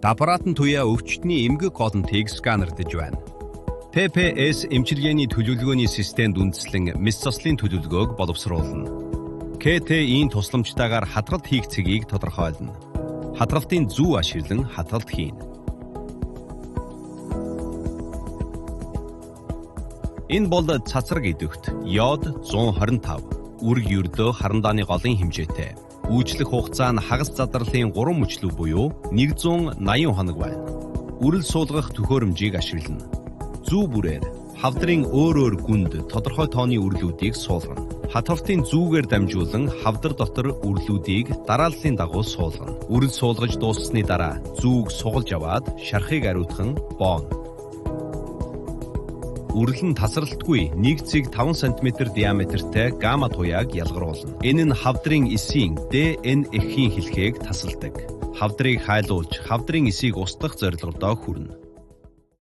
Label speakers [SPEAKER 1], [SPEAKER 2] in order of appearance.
[SPEAKER 1] Аппарат нь туяа өвчтний эмгэг голонтыг сканердэж байна. PPS эмчилгээний төлөвлөгөөний системд үндэслэн мэс цослын төлөвлөгөөг боловсруулна. КТ-ийн тусламжтайгаар хадгалт хийх цэгийг тодорхойлно. Хадгалтын зөв ашиглан хадгалт хийнэ. Энэ бол цацраг идэвхт йод 125, үр ердөө харандааны голын хэмжээтэй. Үйлчлэх хугацаа нь хагас задралын 3 мөчлөг буюу 180 хоног байна. Үрэл суулгах төхөөрөмжийг ашиглана. Зүү бүрээр хавдрын өөр гүнд тодорхой тооны үрлүүдийг суулгана. Хадгалтын зүүгээр дамжуулан хавдар дотор үрлүүдийг дарааллын дагуу суулгана. Үрэл суулгаж дууссаны дараа зүүг сугалж аваад шархыг ариутхан бооно. Үрэл нь тасралтгүй 1 цэг 5 см диаметртэй гамма туяаг ялгаруулна. Энэ нь хавдрын эсийн ДНХ-ийн хэлхийг тасалдаг. Хавдрыг хайлуулж, хавдрын эсийг устгах зорилгодоо хүрнэ.